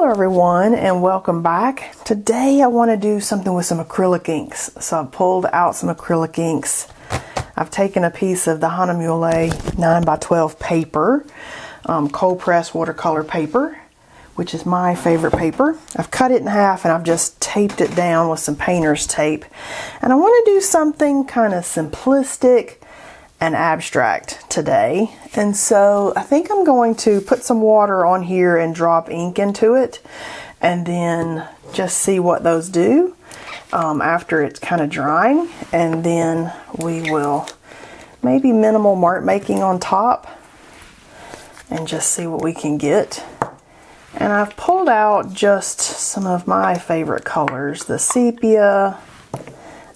Hello everyone and welcome back. Today I want to do something with some acrylic inks. So I've pulled out some acrylic inks. I've taken a piece of the Hahnemühle 9x12 paper, cold press watercolor paper, which is my favorite paper. I've cut it in half and I've just taped it down with some painter's tape. And I want to do something kind of simplistic and abstract today, and so I think I'm going to put some water on here and drop ink into it and then just see what those do after it's kind of drying, and then we will maybe minimal mark making on top and just see what we can get. And I've pulled out just some of my favorite colors, the sepia.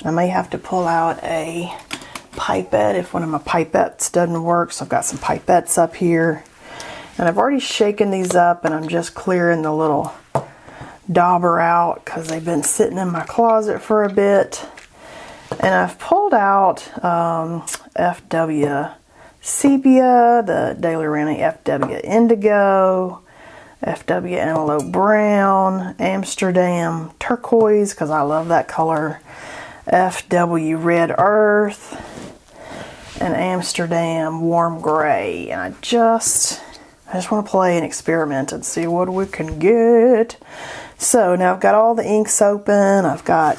I may have to pull out a pipette if one of my pipettes doesn't work, so I've got some pipettes up here, and I've already shaken these up and I'm just clearing the little dauber out because they've been sitting in my closet for a bit. And I've pulled out FW sepia, the Daily Rani FW indigo, FW antelope brown, Amsterdam turquoise because I love that color, FW red earth, and Amsterdam warm gray. And I just want to play and experiment and see what we can get. So now I've got all the inks open. I've got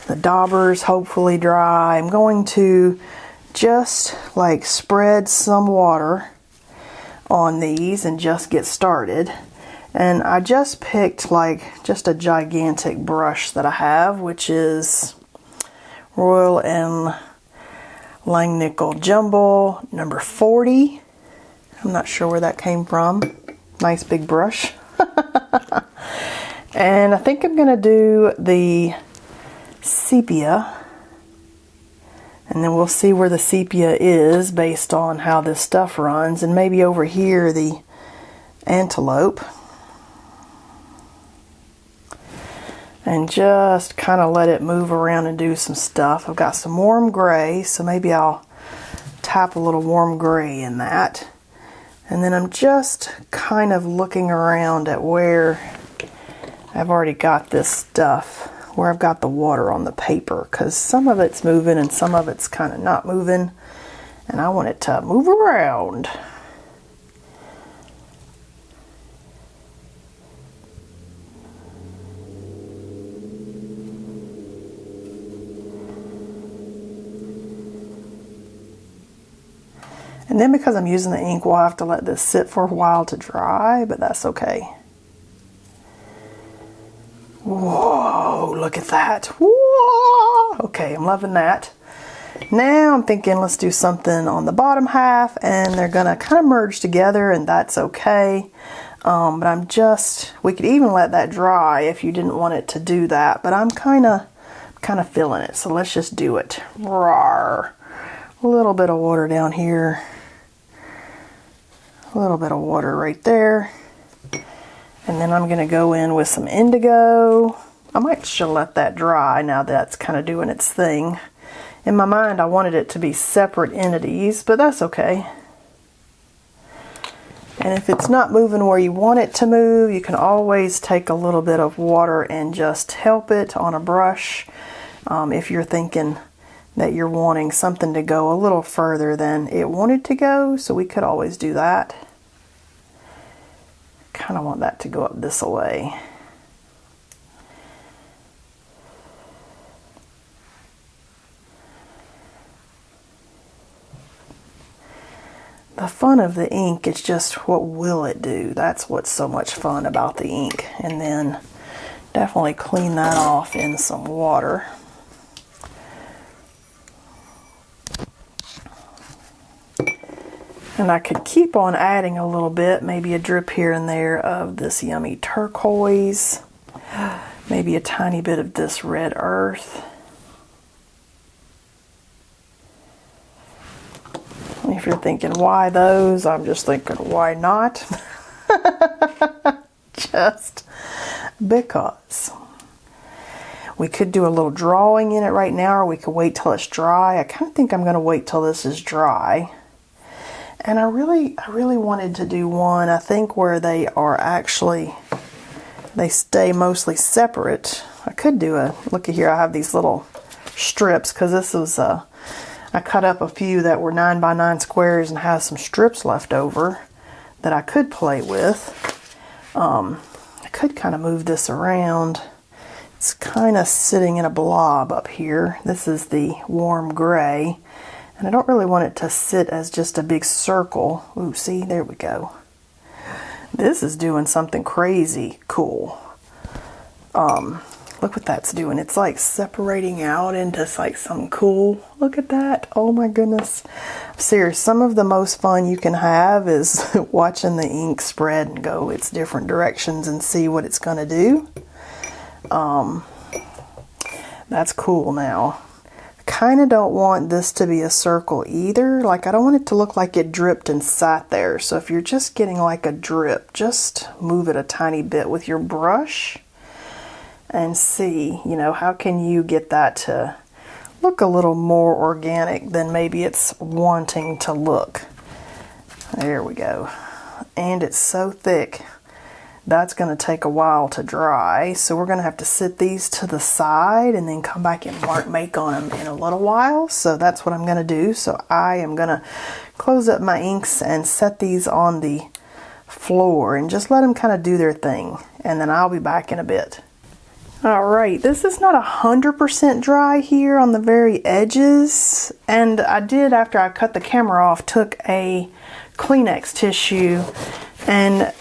the daubers hopefully dry. I'm going to just like spread some water on these and just get started. And I just picked like just a gigantic brush that I have, which is Royal and Langnickel Jumbo number 40. I'm not sure where that came from. Nice big brush. And I think I'm going to do the sepia. And then we'll see where the sepia is based on how this stuff runs. And maybe over here the antelope. And just kind of let it move around and do some stuff. I've got some warm gray, so maybe I'll tap a little warm gray in that. And then I'm just kind of looking around at where I've already got this stuff, where I've got the water on the paper, because some of it's moving and some of it's kind of not moving, and I want it to move around. And then because I'm using the ink, we'll have to let this sit for a while to dry, but that's okay. Whoa, look at that. Whoa! Okay, I'm loving that. Now I'm thinking let's do something on the bottom half, and they're gonna kind of merge together, and that's okay. But we could even let that dry if you didn't want it to do that, but I'm kind of feeling it, so let's just do it. Rawr. A little bit of water down here. A little bit of water right there. And then I'm going to go in with some indigo. I might just let that dry now that's kind of doing its thing. In my mind, I wanted it to be separate entities, but that's okay. And if it's not moving where you want it to move, you can always take a little bit of water and just help it on a brush. If you're thinking that you're wanting something to go a little further than it wanted to go, so we could always do that. Kind of want that to go up this way. The fun of the ink is just what will it do. That's what's so much fun about the ink. And then definitely clean that off in some water. And I could keep on adding a little bit, maybe a drip here and there of this yummy turquoise, maybe a tiny bit of this red earth. If you're thinking, why those? I'm just thinking, why not? Just because. We could do a little drawing in it right now, or we could wait till it's dry. I kind of think I'm going to wait till this is dry. And I really wanted to do one, I think, where they are actually they stay mostly separate. I could do a, look at here, I have these little strips because this was, I cut up a few that were 9 by 9 squares and has some strips left over that I could play with. I could kind of move this around. It's kind of sitting in a blob up here. This is the warm gray, and I don't really want it to sit as just a big circle. Ooh, see, there we go. This is doing something crazy cool. Look what that's doing. It's like separating out into like something cool. Look at that. Oh my goodness. I'm serious. Some of the most fun you can have is watching the ink spread and go its different directions and see what it's going to do. That's cool now. I kind of don't want this to be a circle either. Like, I don't want it to look like it dripped and sat there. So if you're just getting like a drip, just move it a tiny bit with your brush and see, you know, how can you get that to look a little more organic than maybe it's wanting to look. There we go. And it's so thick. That's going to take a while to dry, so we're going to have to sit these to the side and then come back and make on them in a little while. So that's what I'm going to do. So I am going to close up my inks and set these on the floor and just let them kind of do their thing, and then I'll be back in a bit. Alright, this is not 100% dry here on the very edges, and I did, after I cut the camera off, took a Kleenex tissue and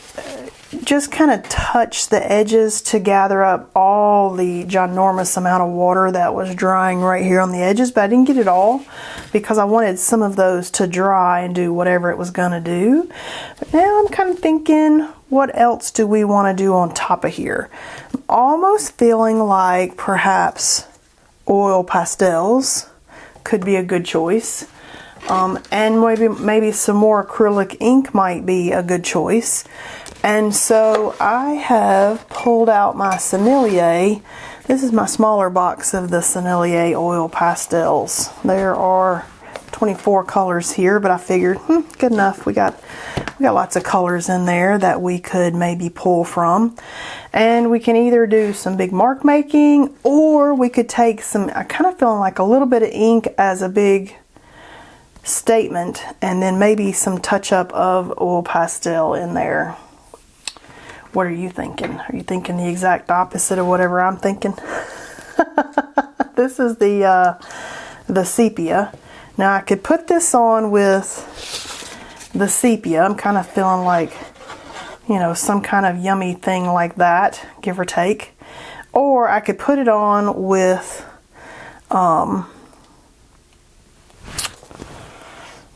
just kind of touch the edges to gather up all the ginormous amount of water that was drying right here on the edges, but I didn't get it all because I wanted some of those to dry and do whatever it was going to do. But now I'm kind of thinking, what else do we want to do on top of here? I'm almost feeling like perhaps oil pastels could be a good choice. And maybe some more acrylic ink might be a good choice. And so I have pulled out my Sennelier. This is my smaller box of the Sennelier oil pastels. There are 24 colors here, but I figured, good enough. We got lots of colors in there that we could maybe pull from. And we can either do some big mark making, or we could take some, I kind of feeling like a little bit of ink as a big statement, and then maybe some touch up of oil pastel in there. What are you thinking? Are you thinking the exact opposite of whatever I'm thinking? This is the sepia. Now I could put this on with the sepia. I'm kind of feeling like, you know, some kind of yummy thing like that, give or take. Or I could put it on with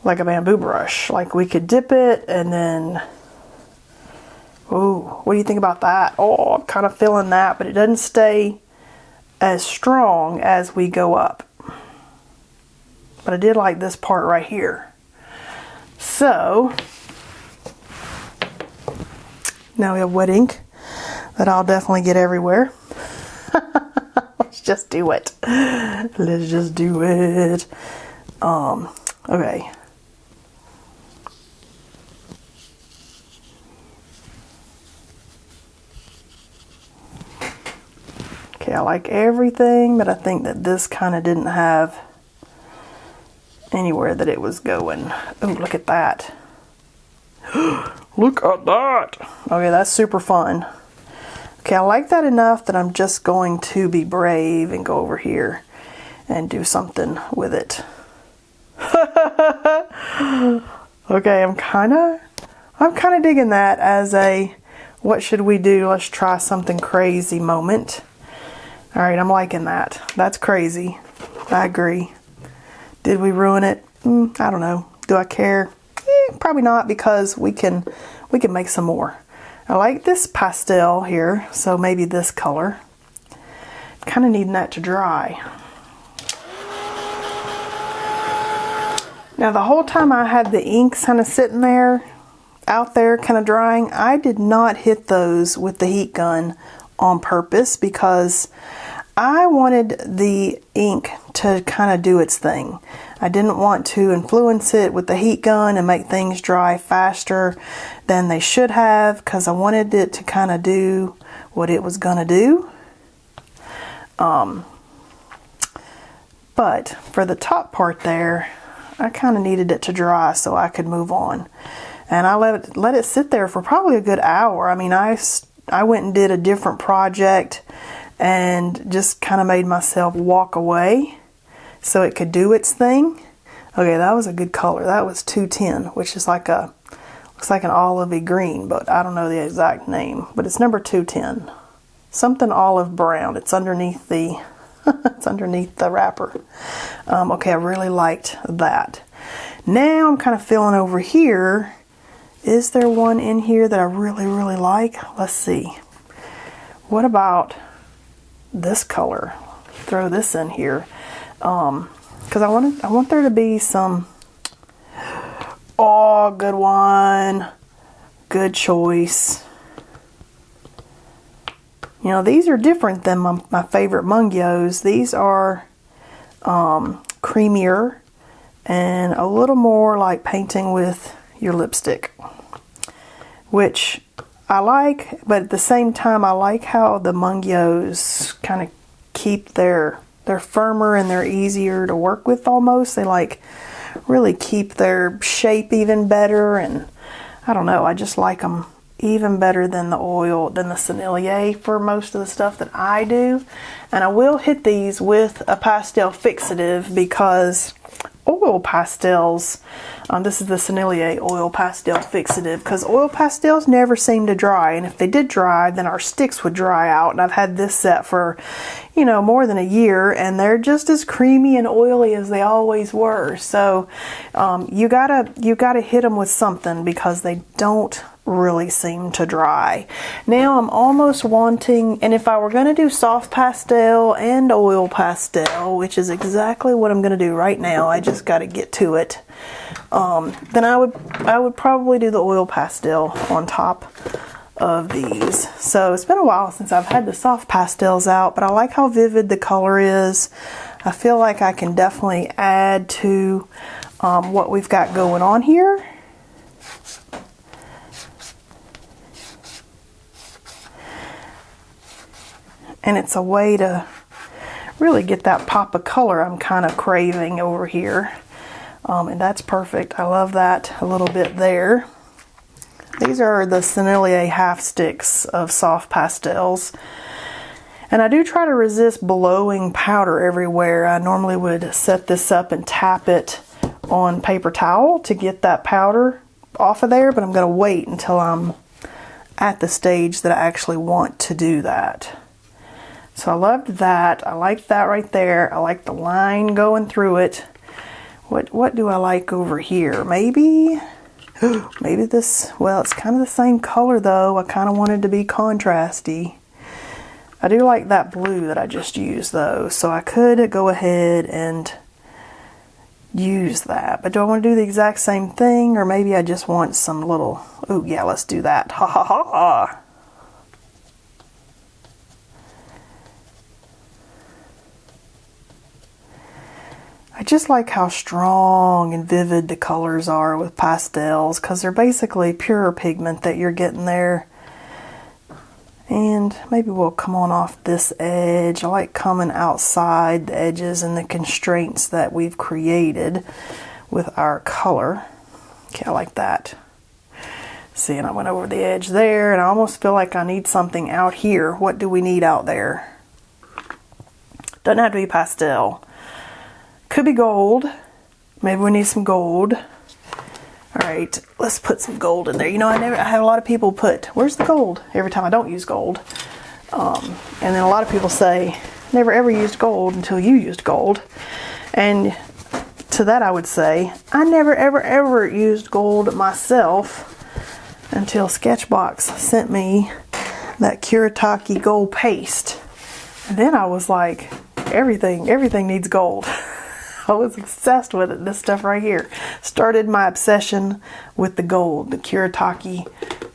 like a bamboo brush. Like, we could dip it and then, ooh, what do you think about that? Oh, I'm kind of feeling that, but it doesn't stay as strong as we go up. But I did like this part right here. So now we have wet ink that I'll definitely get everywhere. Let's just do it. Let's just do it. Okay. Okay, I like everything, but I think that this kind of didn't have anywhere that it was going. Oh, look at that. Look at that. Okay, that's super fun. Okay, I like that enough that I'm just going to be brave and go over here and do something with it. Okay, I'm kind of digging that as a what should we do? Let's try something crazy moment. All right, I'm liking that. That's crazy. I agree. Did we ruin it? I don't know. Do I care? Probably not, because we can make some more. I like this pastel here, so maybe this color. Kind of needing that to dry. Now the whole time I had the inks kind of sitting there, out there kind of drying, I did not hit those with the heat gun on purpose, because I wanted the ink to kind of do its thing. I didn't want to influence it with the heat gun and make things dry faster than they should have, because I wanted it to kind of do what it was gonna do. But for the top part there, I kind of needed it to dry so I could move on. And I let it sit there for probably a good hour. I mean, I went and did a different project and just kind of made myself walk away so it could do its thing. Okay, that was a good color. That was 210, which is like looks like an olivey green, but I don't know the exact name. But it's number 210. Something olive brown. It's underneath the it's underneath the wrapper. Okay, I really liked that. Now I'm kind of feeling over here. Is there one in here that I really, really like? Let's see. What about this color? Throw this in here. Because I want there to be some... Oh, good one. Good choice. You know, these are different than my favorite Mungios. These are creamier and a little more like painting with your lipstick, which I like, but at the same time I like how the Mungios kind of keep they're firmer and they're easier to work with almost. They like really keep their shape even better, and I don't know, I just like them even better than the Sennelier for most of the stuff that I do. And I will hit these with a pastel fixative because oil pastels, this is the Sennelier oil pastel fixative, because oil pastels never seem to dry, and if they did dry then our sticks would dry out. And I've had this set for, you know, more than a year, and they're just as creamy and oily as they always were. So you gotta hit them with something because they don't really seem to dry. Now I'm almost wanting, and if I were going to do soft pastel and oil pastel, which is exactly what I'm going to do right now, I just got to get to it, then I would probably do the oil pastel on top of these. So it's been a while since I've had the soft pastels out, but I like how vivid the color is. I feel like I can definitely add to what we've got going on here. And it's a way to really get that pop of color I'm kind of craving over here. And that's perfect. I love that a little bit there. These are the Sennelier half sticks of soft pastels. And I do try to resist blowing powder everywhere. I normally would set this up and tap it on paper towel to get that powder off of there, but I'm going to wait until I'm at the stage that I actually want to do that. So I loved that. I like that right there. I like the line going through it. What do I like over here? Maybe this, well, it's kind of the same color though. I kind of wanted to be contrasty. I do like that blue that I just used though. So I could go ahead and use that. But do I want to do the exact same thing? Or maybe I just want some little, oh yeah, let's do that. Ha ha ha ha. I just like how strong and vivid the colors are with pastels, because they're basically pure pigment that you're getting there. And maybe we'll come on off this edge. I like coming outside the edges and the constraints that we've created with our color. Okay, I like that. See, and I went over the edge there, and I almost feel like I need something out here. What do we need out there? Doesn't have to be pastel. Could be gold. Maybe we need some gold. Alright, let's put some gold in there. You know, I have a lot of people put, where's the gold? Every time I don't use gold. And then a lot of people say, never ever used gold until you used gold. And to that I would say, I never ever used gold myself until Sketchbox sent me that Kuretake gold paste. And then I was like, everything needs gold. I was obsessed with it. This stuff right here started my obsession with the gold, the Kuretake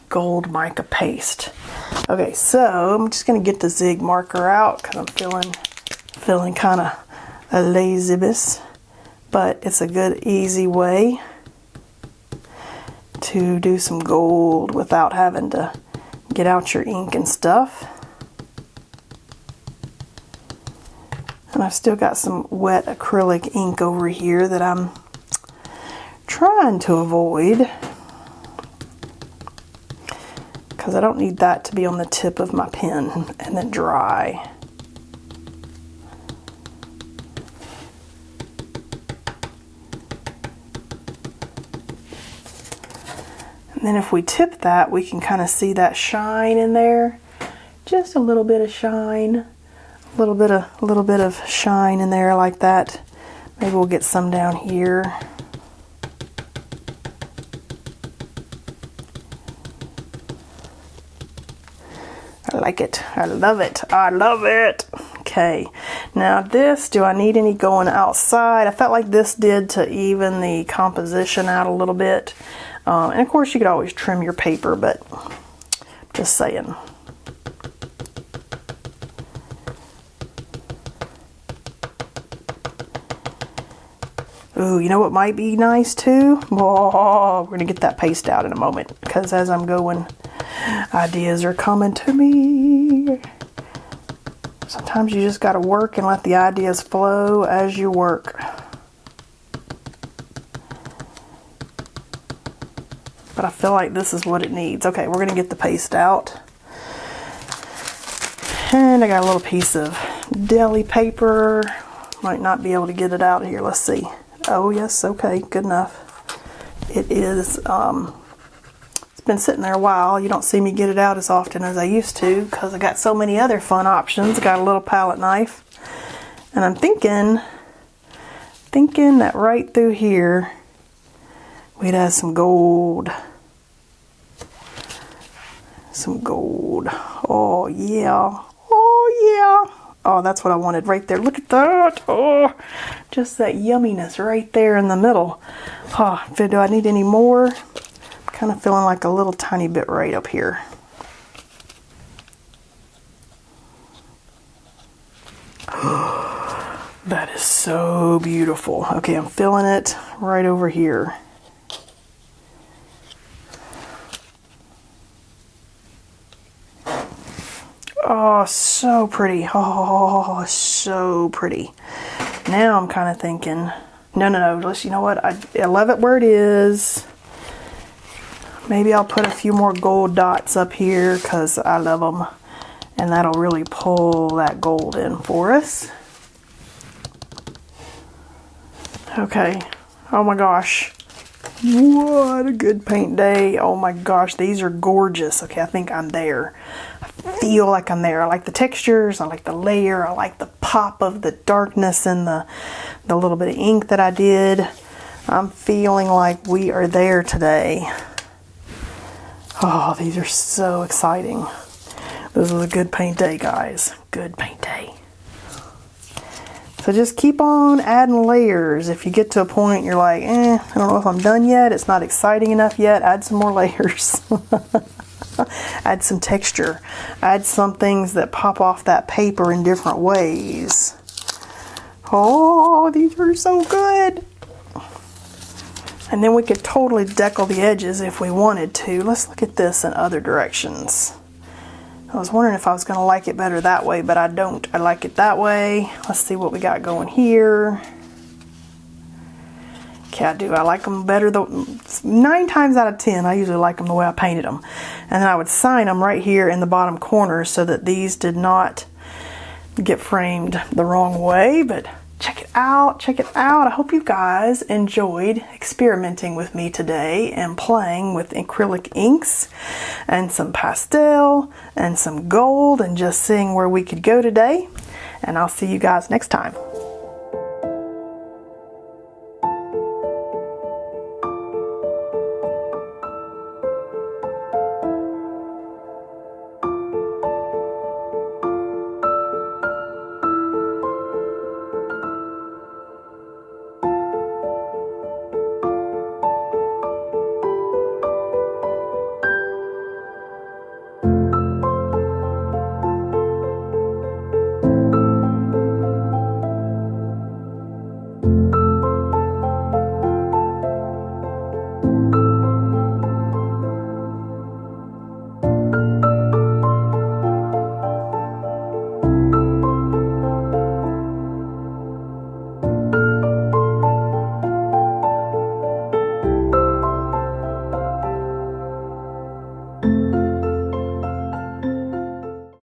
gold mica paste. Okay, so I'm just going to get the zig marker out because I'm feeling kind of a laziness, but it's a good easy way to do some gold without having to get out your ink and stuff. And I've still got some wet acrylic ink over here that I'm trying to avoid, because I don't need that to be on the tip of my pen and then dry. And then if we tip that, we can kind of see that shine in there. Just a little bit of shine, a little bit of shine in there like that. Maybe we'll get some down here. I like it. I love it. I love it. Okay. Now this, do I need any going outside? I felt like this did to even the composition out a little bit. And of course you could always trim your paper, but just saying. Ooh, you know what might be nice too? Oh, we're gonna get that paste out in a moment, because as I'm going, ideas are coming to me. Sometimes you just gotta work and let the ideas flow as you work. But I feel like this is what it needs. Okay, we're gonna get the paste out. And I got a little piece of deli paper. Might not be able to get it out here. Let's see. Oh yes, okay, good enough. It is, it's been sitting there a while. You don't see me get it out as often as I used to, because I got so many other fun options. Got a little palette knife. And I'm thinking that right through here, we'd have some gold. Some gold. Oh yeah. Oh yeah. Oh, that's what I wanted right there. Look at that. Oh, just that yumminess right there in the middle. Oh, do I need any more? I'm kind of feeling like a little tiny bit right up here. That is so beautiful. Okay, I'm feeling it right over here. Oh, so pretty. Oh, so pretty. Now I'm kind of thinking, no, you know what? I love it where it is. Maybe I'll put a few more gold dots up here because I love them. And that'll really pull that gold in for us. Okay. Oh my gosh. What a good paint day. Oh my gosh, these are gorgeous. Okay, I think I'm there. I feel like I'm there. I like the textures, I like the layer, I like the pop of the darkness and the little bit of ink that I did. I'm feeling like we are there today. Oh, these are so exciting. This is a good paint day, guys. Good paint day. So just keep on adding layers. If you get to a point you're like, I don't know if I'm done yet, it's not exciting enough yet, add some more layers. Add some texture. Add some things that pop off that paper in different ways. Oh, these are so good. And then we could totally decal the edges if we wanted to. Let's look at this in other directions. I was wondering if I was going to like it better that way, but I don't. I like it that way. Let's see what we got going here. Okay, I do. I like them better. 9 times out of 10, I usually like them the way I painted them. And then I would sign them right here in the bottom corner so that these did not get framed the wrong way. But check it out. Check it out. I hope you guys enjoyed experimenting with me today and playing with acrylic inks and some pastel and some gold and just seeing where we could go today. And I'll see you guys next time.